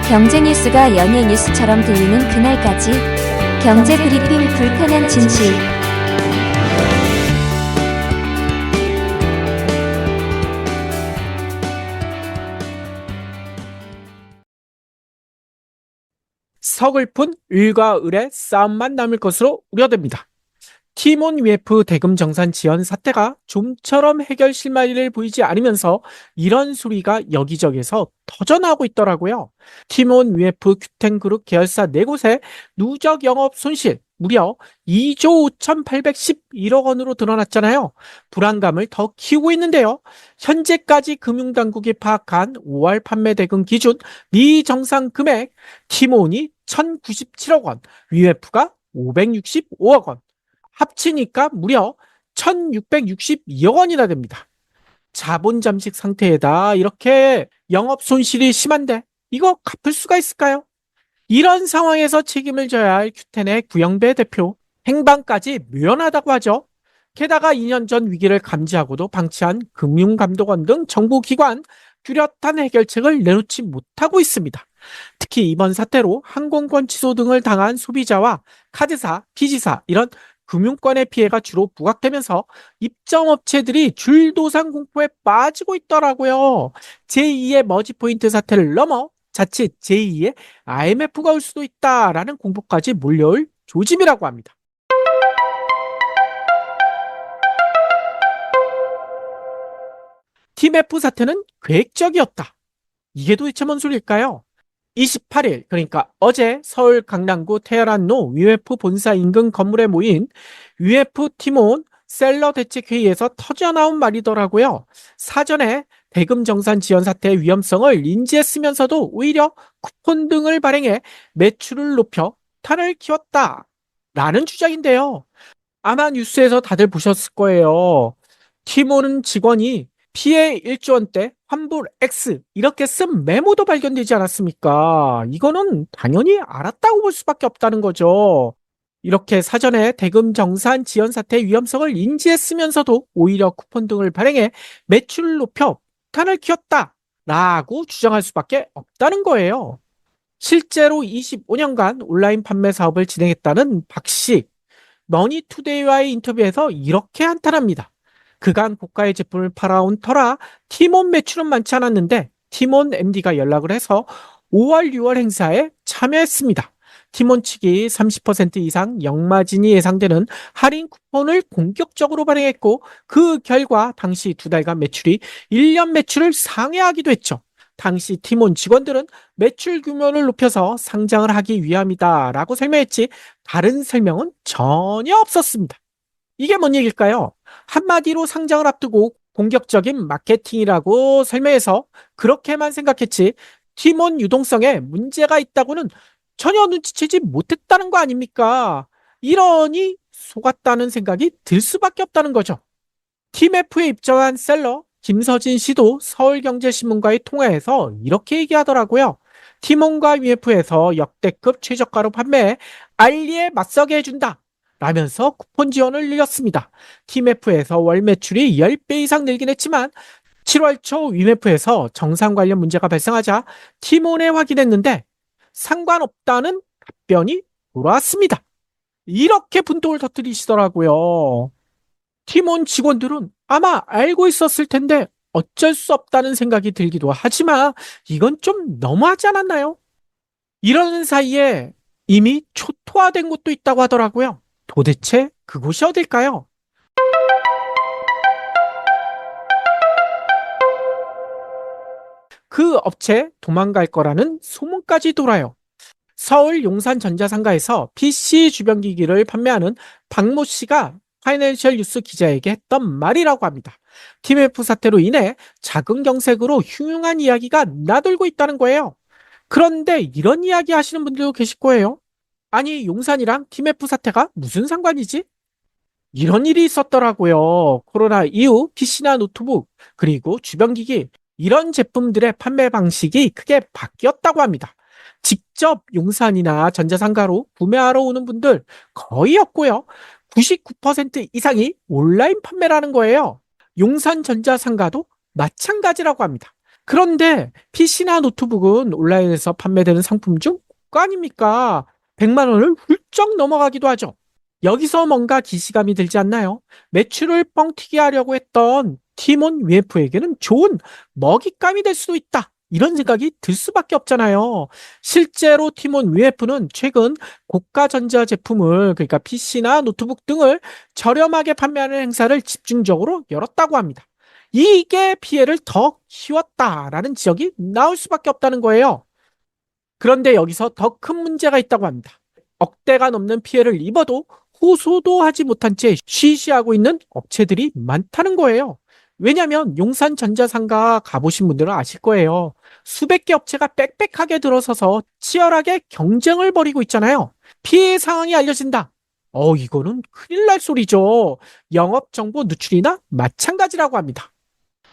경제 뉴스가 연예 뉴스처럼 들리는 그날까지 경제 브리핑 불편한 진실. 서글픈 을과 을의 싸움만 남을 것으로 우려됩니다. 티몬 UF 대금 정산 지연 사태가 좀처럼 해결 실마리를 보이지 않으면서 이런 소리가 여기저기서 터져나오고 있더라고요. 티몬 UF 큐텐그룹 계열사 4곳의 누적 영업 손실 무려 2조 5,811억 원으로 드러났잖아요. 불안감을 더 키우고 있는데요. 현재까지 금융당국이 파악한 5월 판매 대금 기준 미정상 금액 티몬이 1,097억 원, UF가 565억 원. 합치니까 무려 1,662억 원이나 됩니다. 자본 잠식 상태에다 이렇게 영업 손실이 심한데 이거 갚을 수가 있을까요? 이런 상황에서 책임을 져야 할 큐텐의 구영배 대표, 행방까지 묘연하다고 하죠. 게다가 2년 전 위기를 감지하고도 방치한 금융감독원 등 정부기관 뚜렷한 해결책을 내놓지 못하고 있습니다. 특히 이번 사태로 항공권 취소 등을 당한 소비자와 카드사, 피지사 이런 금융권의 피해가 주로 부각되면서 입점업체들이 줄도산 공포에 빠지고 있더라고요. 제2의 머지포인트 사태를 넘어 자칫 제2의 IMF가 올 수도 있다라는 공포까지 몰려올 조짐이라고 합니다. TMF 사태는 계획적이었다. 이게 도대체 뭔 소리일까요? 28일, 그러니까 어제 서울 강남구 테헤란로 UF 본사 인근 건물에 모인 UF 팀원 셀러 대책회의에서 터져나온 말이더라고요. 사전에 대금 정산 지연 사태의 위험성을 인지했으면서도 오히려 쿠폰 등을 발행해 매출을 높여 탄을 키웠다라는 주장인데요. 아마 뉴스에서 다들 보셨을 거예요. 티모는 직원이 피해 1조 원대 환불 X 이렇게 쓴 메모도 발견되지 않았습니까? 이거는 당연히 알았다고 볼 수밖에 없다는 거죠. 이렇게 사전에 대금 정산 지연 사태의 위험성을 인지했으면서도 오히려 쿠폰 등을 발행해 매출을 높여 폭탄을 키웠다라고 주장할 수밖에 없다는 거예요. 실제로 25년간 온라인 판매 사업을 진행했다는 박 씨, 머니투데이와의 인터뷰에서 이렇게 한탄합니다. 그간 고가의 제품을 팔아온 터라 티몬 매출은 많지 않았는데 티몬 MD가 연락을 해서 5월, 6월 행사에 참여했습니다. 티몬 측이 30% 이상 역마진이 예상되는 할인 쿠폰을 공격적으로 발행했고 그 결과 당시 2달간 매출이 1년 매출을 상회하기도 했죠. 당시 티몬 직원들은 매출 규모를 높여서 상장을 하기 위함이다라고 설명했지 다른 설명은 전혀 없었습니다. 이게 뭔 얘기일까요? 한마디로 상장을 앞두고 공격적인 마케팅이라고 설명해서 그렇게만 생각했지 팀원 유동성에 문제가 있다고는 전혀 눈치채지 못했다는 거 아닙니까? 이러니 속았다는 생각이 들 수밖에 없다는 거죠. 팀F에 입점한 셀러 김서진 씨도 서울경제신문과의 통화에서 이렇게 얘기하더라고요. 팀원과 UF에서 역대급 최저가로 판매해 알리에 맞서게 해준다. 라면서 쿠폰 지원을 늘렸습니다. 팀F에서 월 매출이 10배 이상 늘긴 했지만 7월 초 위메프에서 정상 관련 문제가 발생하자 팀원에 확인했는데 상관없다는 답변이 돌아왔습니다. 이렇게 분통을 터뜨리시더라고요. 팀원 직원들은 아마 알고 있었을 텐데 어쩔 수 없다는 생각이 들기도 하지만 이건 좀 너무하지 않았나요? 이러는 사이에 이미 초토화된 곳도 있다고 하더라고요. 도대체 그곳이 어딜까요? 그 업체 도망갈 거라는 소문까지 돌아요. 서울 용산 전자상가에서 PC 주변기기를 판매하는 박모 씨가 파이낸셜 뉴스 기자에게 했던 말이라고 합니다. TMF 사태로 인해 작은 경색으로 흉흉한 이야기가 나돌고 있다는 거예요. 그런데 이런 이야기 하시는 분들도 계실 거예요. 아니, 용산이랑 TMF 사태가 무슨 상관이지? 이런 일이 있었더라고요. 코로나 이후 PC나 노트북, 그리고 주변기기, 이런 제품들의 판매 방식이 크게 바뀌었다고 합니다. 직접 용산이나 전자상가로 구매하러 오는 분들 거의 없고요. 99% 이상이 온라인 판매라는 거예요. 용산 전자상가도 마찬가지라고 합니다. 그런데 PC나 노트북은 온라인에서 판매되는 상품 중 고가 아닙니까? 100만 원을 훌쩍 넘어가기도 하죠. 여기서 뭔가 기시감이 들지 않나요? 매출을 뻥튀기 하려고 했던 티몬 UF에게는 좋은 먹잇감이 될 수도 있다. 이런 생각이 들 수밖에 없잖아요. 실제로 티몬 UF는 최근 고가 전자 제품을, 그러니까 PC나 노트북 등을 저렴하게 판매하는 행사를 집중적으로 열었다고 합니다. 이게 피해를 더 키웠다라는 지적이 나올 수밖에 없다는 거예요. 그런데 여기서 더 큰 문제가 있다고 합니다. 억대가 넘는 피해를 입어도 호소도 하지 못한 채 쉬쉬하고 있는 업체들이 많다는 거예요. 왜냐하면 용산 전자상가 가보신 분들은 아실 거예요. 수백 개 업체가 빽빽하게 들어서서 치열하게 경쟁을 벌이고 있잖아요. 피해 상황이 알려진다. 이거는 큰일 날 소리죠. 영업정보 누출이나 마찬가지라고 합니다.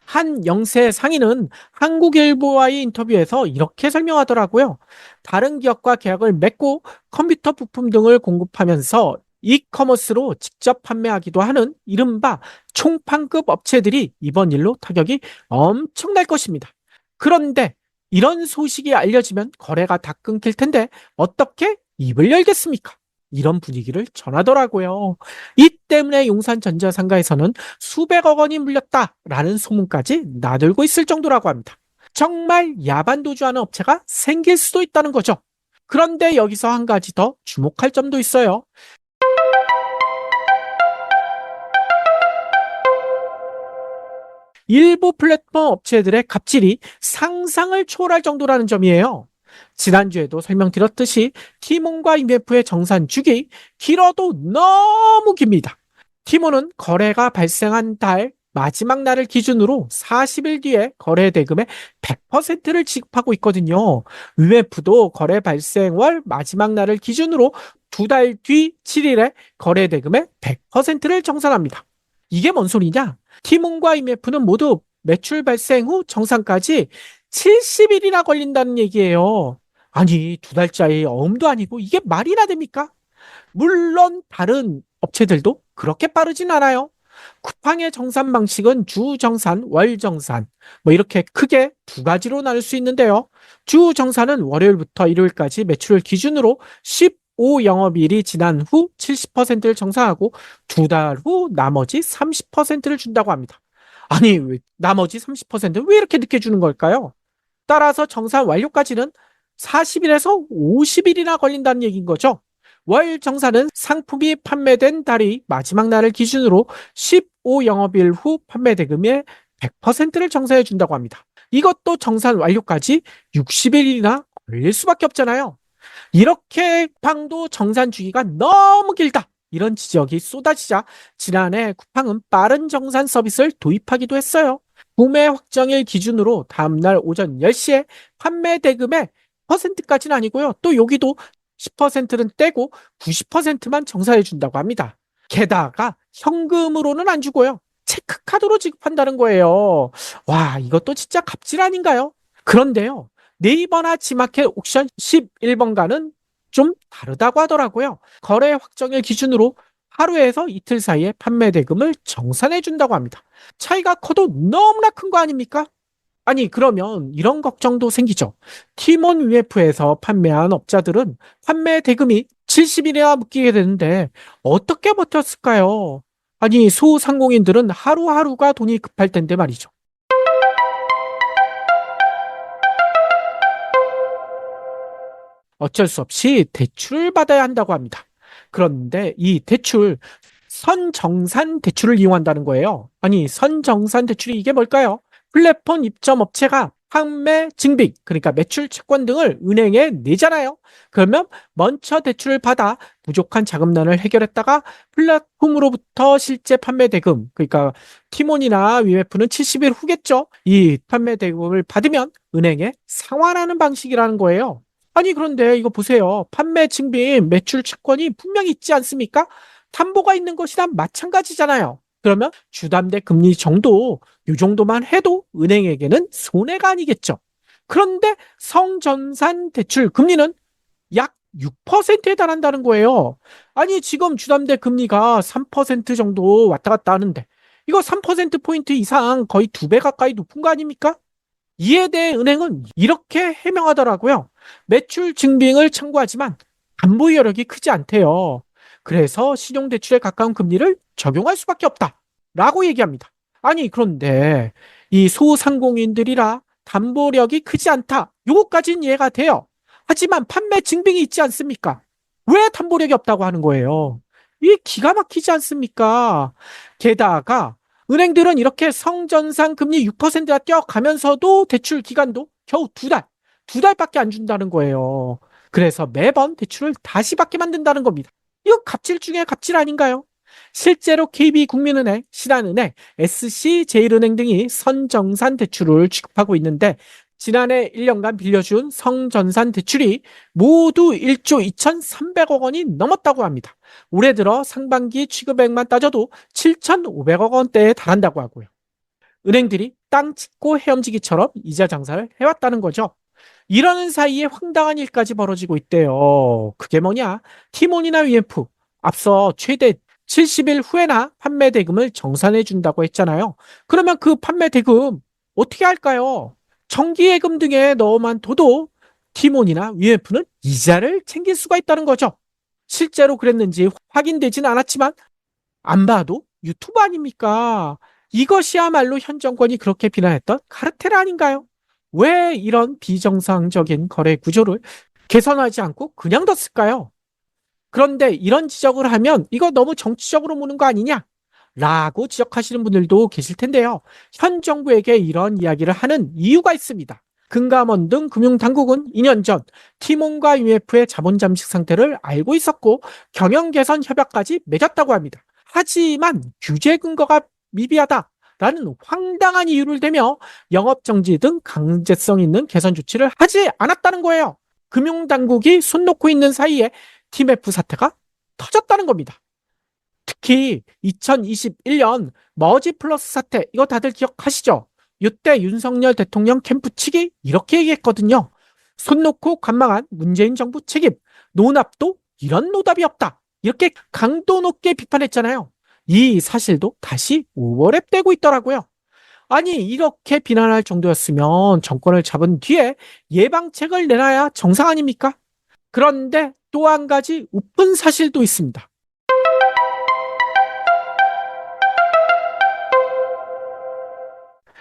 한 영세 상인은 한국일보와의 인터뷰에서 이렇게 설명하더라고요. 다른 기업과 계약을 맺고 컴퓨터 부품 등을 공급하면서 이커머스로 직접 판매하기도 하는 이른바 총판급 업체들이 이번 일로 타격이 엄청날 것입니다. 그런데 이런 소식이 알려지면 거래가 다 끊길 텐데 어떻게 입을 열겠습니까? 이런 분위기를 전하더라고요. 이 때문에 용산 전자상가에서는 수백억 원이 물렸다라는 소문까지 나돌고 있을 정도라고 합니다. 정말 야반도주하는 업체가 생길 수도 있다는 거죠. 그런데 여기서 한 가지 더 주목할 점도 있어요. 일부 플랫폼 업체들의 갑질이 상상을 초월할 정도라는 점이에요. 지난주에도 설명드렸듯이 티몬과 IMF의 정산 주기 길어도 너무 깁니다. 티몬은 거래가 발생한 달 마지막 날을 기준으로 40일 뒤에 거래 대금의 100%를 지급하고 있거든요. UF도 거래 발생 월 마지막 날을 기준으로 두 달 뒤 7일에 거래 대금의 100%를 정산합니다. 이게 뭔 소리냐? 티몬과 IMF는 모두 매출 발생 후 정산까지 70일이나 걸린다는 얘기예요. 아니, 두 달짜리 어음도 아니고 이게 말이나 됩니까? 물론 다른 업체들도 그렇게 빠르진 않아요. 쿠팡의 정산 방식은 주 정산, 월 정산, 뭐 이렇게 크게 두 가지로 나눌 수 있는데요. 주 정산은 월요일부터 일요일까지 매출을 기준으로 15 영업일이 지난 후 70%를 정산하고 두 달 후 나머지 30%를 준다고 합니다. 아니, 나머지 30%는 왜 이렇게 늦게 주는 걸까요? 따라서 정산 완료까지는 40일에서 50일이나 걸린다는 얘기인 거죠. 월 정산은 상품이 판매된 달이 마지막 날을 기준으로 15 영업일 후 판매 대금의 100%를 정산해 준다고 합니다. 이것도 정산 완료까지 60일이나 걸릴 수밖에 없잖아요. 이렇게 쿠팡도 정산 주기가 너무 길다. 이런 지적이 쏟아지자 지난해 쿠팡은 빠른 정산 서비스를 도입하기도 했어요. 구매 확정일 기준으로 다음날 오전 10시에 판매 대금의 퍼센트까지는 아니고요. 또 여기도 10%는 떼고 90%만 정산해 준다고 합니다. 게다가 현금으로는 안 주고요. 체크카드로 지급한다는 거예요. 와, 이것도 진짜 갑질 아닌가요? 그런데요. 네이버나 지마켓 옥션 11번가는 좀 다르다고 하더라고요. 거래 확정일 기준으로 하루에서 이틀 사이에 판매 대금을 정산해 준다고 합니다. 차이가 커도 너무나 큰 거 아닙니까? 아니, 그러면 이런 걱정도 생기죠. 티몬 UF에서 판매한 업자들은 판매 대금이 70일이나 묶이게 되는데 어떻게 버텼을까요? 아니, 소상공인들은 하루하루가 돈이 급할 텐데 말이죠. 어쩔 수 없이 대출을 받아야 한다고 합니다. 그런데 이 대출, 선정산 대출을 이용한다는 거예요. 아니, 선정산 대출이 이게 뭘까요? 플랫폼 입점 업체가 판매 증빙, 그러니까 매출 채권 등을 은행에 내잖아요. 그러면 먼저 대출을 받아 부족한 자금난을 해결했다가 플랫폼으로부터 실제 판매 대금, 그러니까 티몬이나 위메프는 70일 후겠죠. 이 판매 대금을 받으면 은행에 상환하는 방식이라는 거예요. 아니, 그런데 이거 보세요. 판매 증빙, 매출 채권이 분명히 있지 않습니까? 담보가 있는 것이랑 마찬가지잖아요. 그러면 주담대 금리 정도, 이 정도만 해도 은행에게는 손해가 아니겠죠. 그런데 성전산 대출 금리는 약 6%에 달한다는 거예요. 아니, 지금 주담대 금리가 3% 정도 왔다 갔다 하는데, 이거 3%포인트 이상 거의 두 배 가까이 높은 거 아닙니까? 이에 대해 은행은 이렇게 해명하더라고요. 매출 증빙을 청구하지만 담보 여력이 크지 않대요. 그래서 신용대출에 가까운 금리를 적용할 수밖에 없다. 라고 얘기합니다. 아니, 그런데 이 소상공인들이라 담보력이 크지 않다. 요거까지는 이해가 돼요. 하지만 판매 증빙이 있지 않습니까? 왜 담보력이 없다고 하는 거예요? 이게 기가 막히지 않습니까? 게다가 은행들은 이렇게 성전산 금리 6%가 뛰어가면서도 대출 기간도 겨우 두 달밖에 안 준다는 거예요. 그래서 매번 대출을 다시 받게 만든다는 겁니다. 이거 갑질 중에 갑질 아닌가요? 실제로 KB국민은행, 신한은행, SC제일은행 등이 선정산 대출을 취급하고 있는데 지난해 1년간 빌려준 성전산 대출이 모두 1조 2,300억 원이 넘었다고 합니다. 올해 들어 상반기 취급액만 따져도 7,500억 원대에 달한다고 하고요. 은행들이 땅 짓고 헤엄치기처럼 이자 장사를 해왔다는 거죠. 이러는 사이에 황당한 일까지 벌어지고 있대요. 그게 뭐냐? 티몬이나 위엠프 앞서 최대 70일 후에나 판매 대금을 정산해 준다고 했잖아요. 그러면 그 판매 대금 어떻게 할까요? 정기예금 등에 넣어만 둬도 티몬이나 위엠프는 이자를 챙길 수가 있다는 거죠. 실제로 그랬는지 확인되진 않았지만 안 봐도 유튜브 아닙니까? 이것이야말로 현 정권이 그렇게 비난했던 카르텔 아닌가요? 왜 이런 비정상적인 거래 구조를 개선하지 않고 그냥 뒀을까요? 그런데 이런 지적을 하면 이거 너무 정치적으로 무는 거 아니냐? 라고 지적하시는 분들도 계실 텐데요. 현 정부에게 이런 이야기를 하는 이유가 있습니다. 금감원 등 금융당국은 2년 전 티몬과 UF의 자본 잠식 상태를 알고 있었고 경영 개선 협약까지 맺었다고 합니다. 하지만 규제 근거가 미비하다라는 황당한 이유를 대며 영업 정지 등 강제성 있는 개선 조치를 하지 않았다는 거예요. 금융당국이 손 놓고 있는 사이에 TMF 사태가 터졌다는 겁니다. 특히 2021년 머지 플러스 사태, 이거 다들 기억하시죠? 이때 윤석열 대통령 캠프 측이 이렇게 얘기했거든요. 손 놓고 관망한 문재인 정부 책임, 노납도 이런 노답이 없다. 이렇게 강도 높게 비판했잖아요. 이 사실도 다시 오버랩되고 있더라고요. 아니, 이렇게 비난할 정도였으면 정권을 잡은 뒤에 예방책을 내놔야 정상 아닙니까? 그런데 또 한 가지 우픈 사실도 있습니다.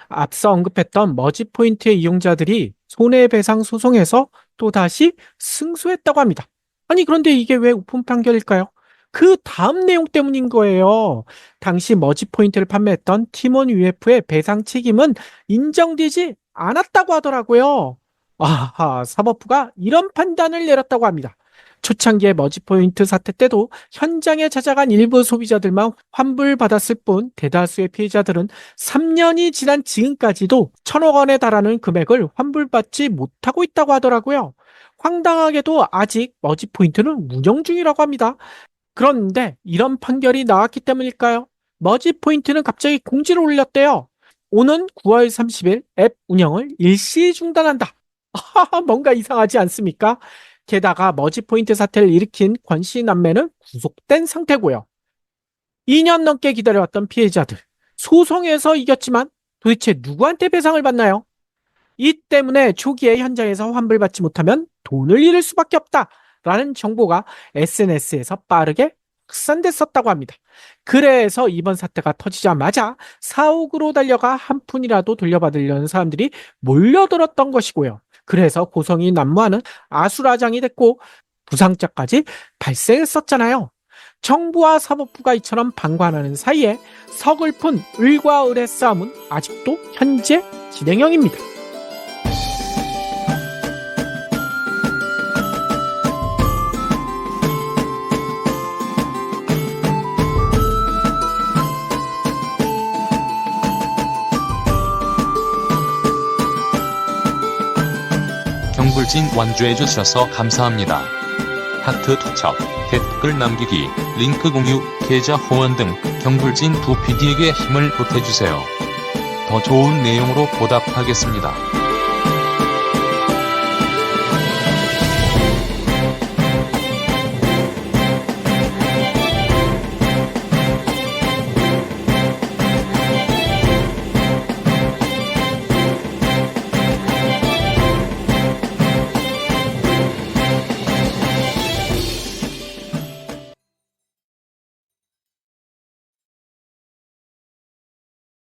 앞서 언급했던 머지포인트의 이용자들이 손해배상 소송에서 또다시 승소했다고 합니다. 아니, 그런데 이게 왜 우픈 판결일까요? 그 다음 내용 때문인 거예요. 당시 머지포인트를 판매했던 티몬 UF의 배상 책임은 인정되지 않았다고 하더라고요. 아하, 사법부가 이런 판단을 내렸다고 합니다. 초창기의 머지포인트 사태 때도 현장에 찾아간 일부 소비자들만 환불받았을 뿐 대다수의 피해자들은 3년이 지난 지금까지도 1,000억 원에 달하는 금액을 환불받지 못하고 있다고 하더라고요. 황당하게도 아직 머지포인트는 운영 중이라고 합니다. 그런데 이런 판결이 나왔기 때문일까요? 머지포인트는 갑자기 공지를 올렸대요. 오는 9월 30일 앱 운영을 일시 중단한다. 뭔가 이상하지 않습니까? 게다가 머지포인트 사태를 일으킨 권씨 남매는 구속된 상태고요. 2년 넘게 기다려왔던 피해자들, 소송에서 이겼지만 도대체 누구한테 배상을 받나요? 이 때문에 초기에 현장에서 환불받지 못하면 돈을 잃을 수밖에 없다라는 정보가 SNS에서 빠르게 확산됐었다고 합니다. 그래서 이번 사태가 터지자마자 사옥으로 달려가 한 푼이라도 돌려받으려는 사람들이 몰려들었던 것이고요. 그래서 고성이 난무하는 아수라장이 됐고 부상자까지 발생했었잖아요. 정부와 사법부가 이처럼 방관하는 사이에 서글픈 을과 을의 싸움은 아직도 현재 진행형입니다. 경불진 완주해 주셔서 감사합니다. 하트 투척, 댓글 남기기, 링크 공유, 계좌 후원 등 경불진 두 PD에게 힘을 보태주세요. 더 좋은 내용으로 보답하겠습니다.